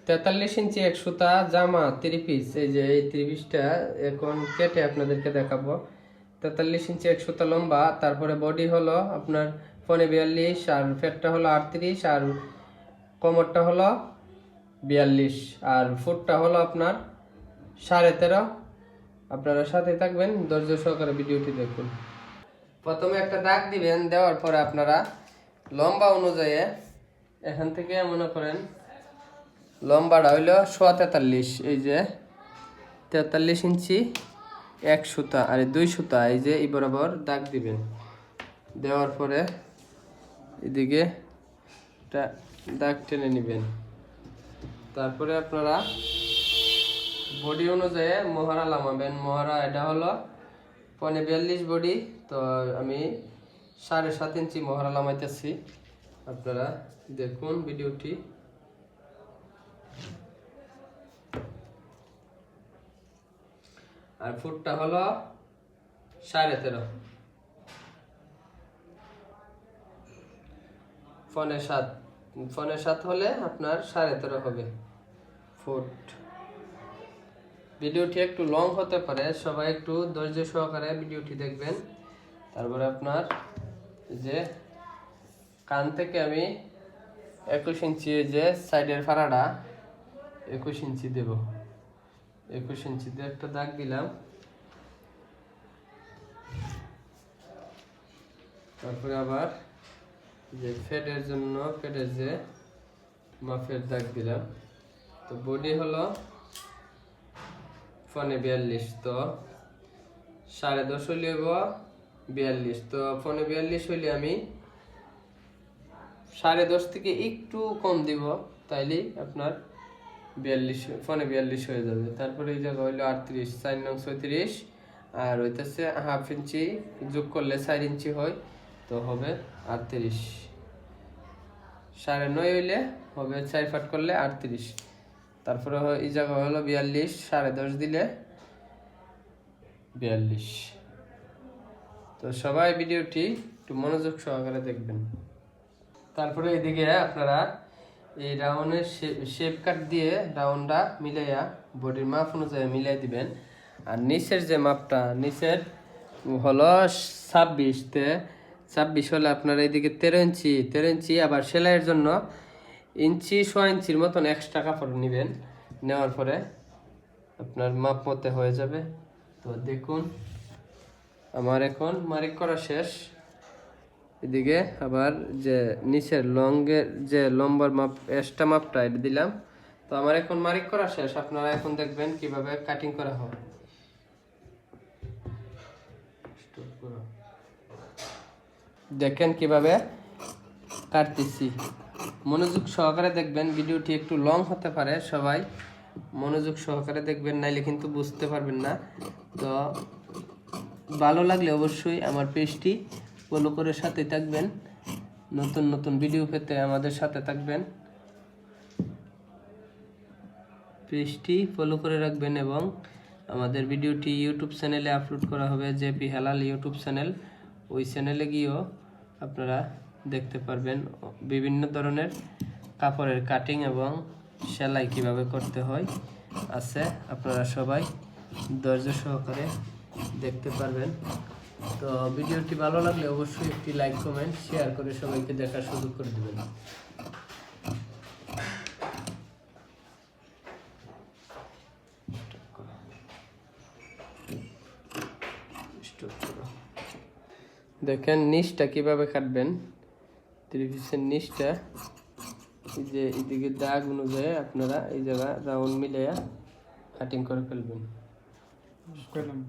43 ইঞ্চি এক সুতা জামা 3 পিস, এই যে এই 3 পিসটা এখন কেটে আপনাদেরকে দেখাবো। 43 ইঞ্চি এক সুতা লম্বা, তারপরে বডি হলো আপনার 42, আর ফেটটা হলো 38, আর কোমরটা হলো 42, আর ফুটটা হলো আপনার 13.5। আপনারা সাথে থাকবেন, ধৈর্য সহকারে ভিডিওটি দেখুন। প্রথমে একটা দাগ দিবেন, দেওয়ার পরে আপনারা লম্বা অনুযায়ী এখান থেকে মনে করেন লম্বাটা হইল 43, এই যে 43 ইঞ্চি এক সুতা আর 2 সুতা, এই যে এই বরাবর দাগ দিবেন। দেওয়ার পরে এদিকে একটা দাগ টেনে নেবেন। তারপরে আপনারা বডি অনুযায়ী মহড়া লামাবেন। মহড়া এটা হলো 42 বডি, তো আমি 7.5 ইঞ্চি মহড়া লামাইতেছি। আপনারা দেখুন ভিডিওটি। আর ফুটটা হলো 13.5, 7.5 হলে আপনার 13.5 হবে ফুট। ভিডিওটি একটু লং হতে পারে, সবাই একটু ধৈর্য সহকারে ভিডিওটি দেখবেন। তারপরে আপনার যে কান থেকে আমি 21 ইঞ্চি, যে সাইডের ফাড়াটা 21 ইঞ্চি দেব। 21 ইঞ্চি দিয়ে একটা দাগ দিলাম। তারপরে আবার যে ফেডের জন্য ফেডের যে মাপের দাগ দিলাম। তো বডি হলো 42, তো 10.5 হইলে 42, তো 42 হইলে আমি 10.5 থেকে একটু কম দিব, তাইলে আপনার 42 হয়ে যাবে। তারপরে এই জায়গা হইলো 38, 4 নং 36, আর হইতেছে হাফ ইঞ্চি যোগ করলে 4 ইঞ্চি হয়, তো হবে 38। 9.5 হইলে হবে 4 ফাট করলে 38। তারপরে এই জায়গা হলো 42, 10.5 দিলে 42। তো সবাই ভিডিওটি একটু মনোযোগ সহকারে দেখবেন। তারপরে এদিকে আপনারা এই রাউন্ডের শেপ কাট দিয়ে রাউন্ডটা মিলাইয়া বডির মাপ অনুযায়ী মিলাই দিবেন। আর নিচের যে মাপটা, নিচের হলো 26 হলে আপনারা এইদিকে 13 ইঞ্চি, আবার সেলাইয়ের জন্য ইঞ্চি 6 ইঞ্চির মতন এক্সট্রা কাপড় নেবেন। নেওয়ার পরে আপনার মাপ মতে হয়ে যাবে। তো দেখুন আমার এখন মার্ক করা শেষ। এদিকে আবার যে নিচের লংয়ের যে লম্বার মাপ এক্সট্রা মাপটা এটা দিলাম। তো আমার এখন মার্ক করা শেষ। আপনারা এখন দেখবেন কিভাবে কাটিং করা হবে। দেখেন কিভাবে কাটতেছি, মনোযোগ সহকারে দেখবেন। ভিডিওটি একটু লং হতে পারে, সবাই মনোযোগ সহকারে দেখবেন, নাইলে কিন্তু বুঝতে পারবেন না। তো ভালো লাগলে অবশ্যই আমার পেজটি ফলো করে সাথে থাকবেন। নতুন নতুন ভিডিও পেতে আমাদের সাথে থাকবেন, পেজটি ফলো করে রাখবেন। এবং আমাদের ভিডিওটি ইউটিউব চ্যানেলে আপলোড করা হবে, জেপি হালাল ইউটিউব চ্যানেল। ওই চ্যানেলে গিয়েও আপনারা দেখতে পারবেন বিভিন্ন ধরনের কাপড়ের কাটিং এবং সেলাই কিভাবে করতে হয় আছে। আপনারা সবাই ধৈর্য সহকারে দেখতে পারবেন। তো ভিডিওটি ভালো লাগলে অবশ্যই একটি লাইক কমেন্ট শেয়ার করে সবাইকে দেখার সুযোগ করে দেবেন। দেখেন নিচটা কিভাবে কাটবেন। 3 পিসের নিচটা এই যে এদিকে দাগ অনুযায়ী আপনারা এই জায়গা রাউন্ড মিলাইয়া কাটিং করে ফেলবেন।